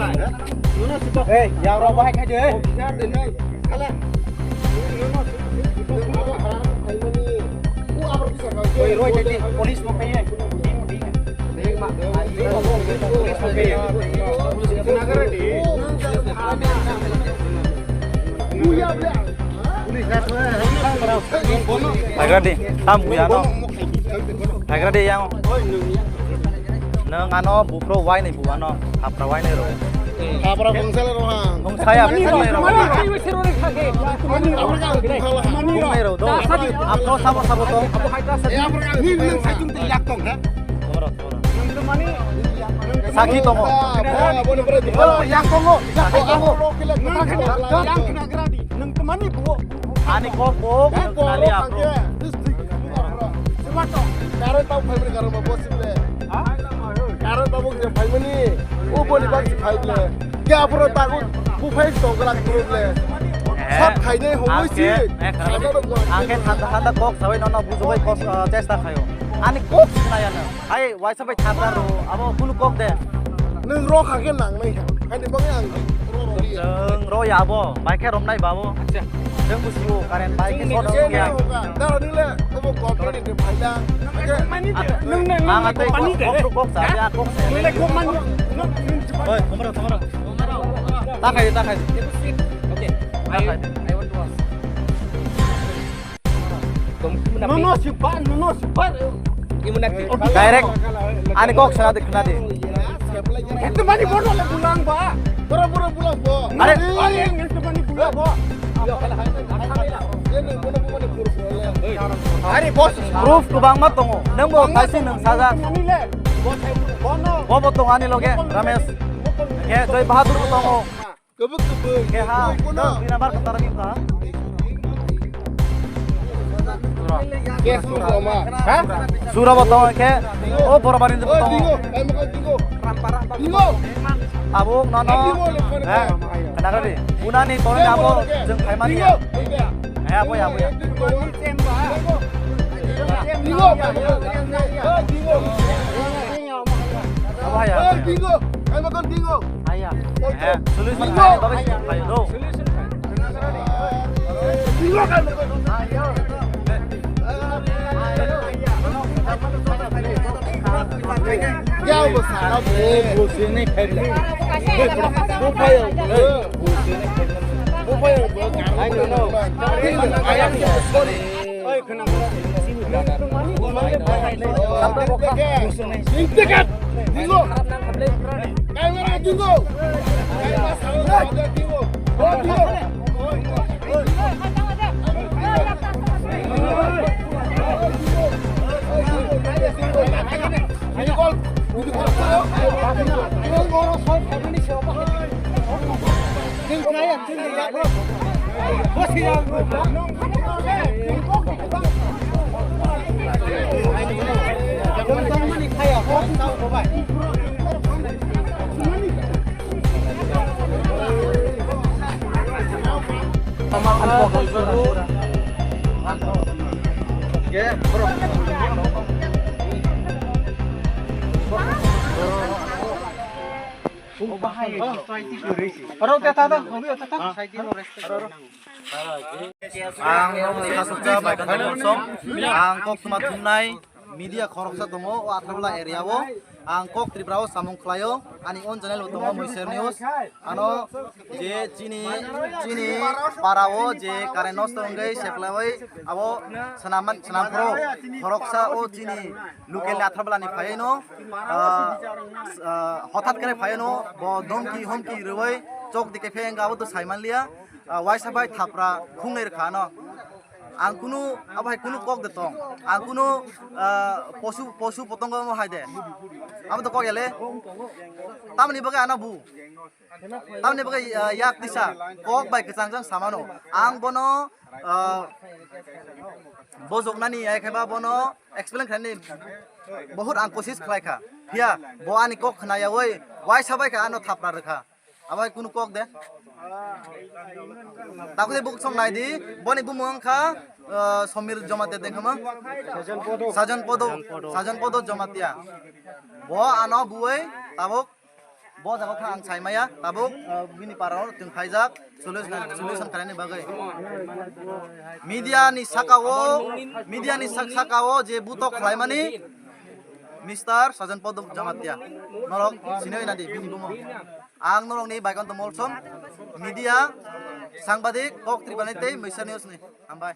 Eh, yang roboh aja deh. Oi, Roy, jadi polis mau kayaknya. Polis mau kayaknya. Agar di, tamu ya no. Agar di yang. Neng ano bupro wine nih bu ano, apa wine ro. Apa bangsal rohang? Bung saya apa ro? Bung ro do. Apa sabo sabo to? Ni nang sajung teriak tong ha? Saki to mo. Boleh berarti. Yang kongo, yang kongo. Yang kena geradi. Nang temani bu. Ani koko, kali apa? Siapa to? Karo tau family karo bos le. Karo babu je family ni. O boli bang family le. Kya apro takut bu family to galak group le. Sab khaine hongoi si. Angkat handa kok sawai nono buzubai kos cesta kayo. Ani kok naya na. Ai wai sabai thatra ro. Abo kunu kok de. Nang ro khake nang mai. Kani bang yang. Jeng ro ya abo. Baike rom nai babo. Jeng busiu karen baike sodo kya. Daro ni le. Ko ko ko ni de phaila. Nang ate kok saja kok. Nang ko man. Oi, tomro. Takai. Okay. I want to ask. Nono sipan. Imunati. Direct. Ani kok sana de kena de. Itu mani bodoh le pulang ba. Pura-pura pulang ba. Are Itu mani pulang ba. Ari bos proof ku bang mat tongo. Nang mo kasi nang saja. Bobo tong ani loge Ramesh. Ke joy bahadur ku tongo. Kebuk. Ke ha. Binabar kataran kita. Kes lu sama. Hah? Surah botong ke. Oh borobarin Oh, tongo. dingo. Ayo makan dingo. Dingo. Abung nono. Kenapa di? Unani tolong abo jeng kaimani ya. Apa ya? Dingo. Apa ya? Dingo. Ayo makan dingo. Ayah. Solusi kayak tapi kayak do. Dingo kan makan. Ayo. Ya besar. Busini pede. I don't know. Oi, kenapa? Dekat. Dingo. Kamera dingo. Dingo. Oh, dingo. Angkok cuma tunai media koroksa tongo atrabla area wo angkok tribrao samung klayo ani on channel tongo moiser news ano je chini parawo je karenos tongai seplawai abo sanaman pro koroksa o chini lukel atrabla ni phaino hotat kare phaino bo domki homki rewai chok dike pheng abo to saiman lia waisabai thapra khungner khano angkunu apa kunu kok detong angkunu posu potong mo haide apa to kok yale tamni baga ana bu tamni baga yak disa kok bai kesangjang samano ang bono bozok nani ai khaba bono explain khani बहुत ang kosis khlai kha hia bo ani kok khnaया oi wai sabai ka ano thapra rakha abai kunu kok de takute buk song nai di boni bumong kha Samir জমাতে দেখামা সাজন পদ জমাতিয়া ব আনো বুই তাবক ব bo jago kha ang saimaya tabuk bini parao tung khaijak solution khaini bagai media ni sakao je butok khlaimani Mr. Sajan Podok Jamatia norok sinoi nadi bini bumo ang norok ni baikon to molsom media sangbadik kok tribanete media news ni ambai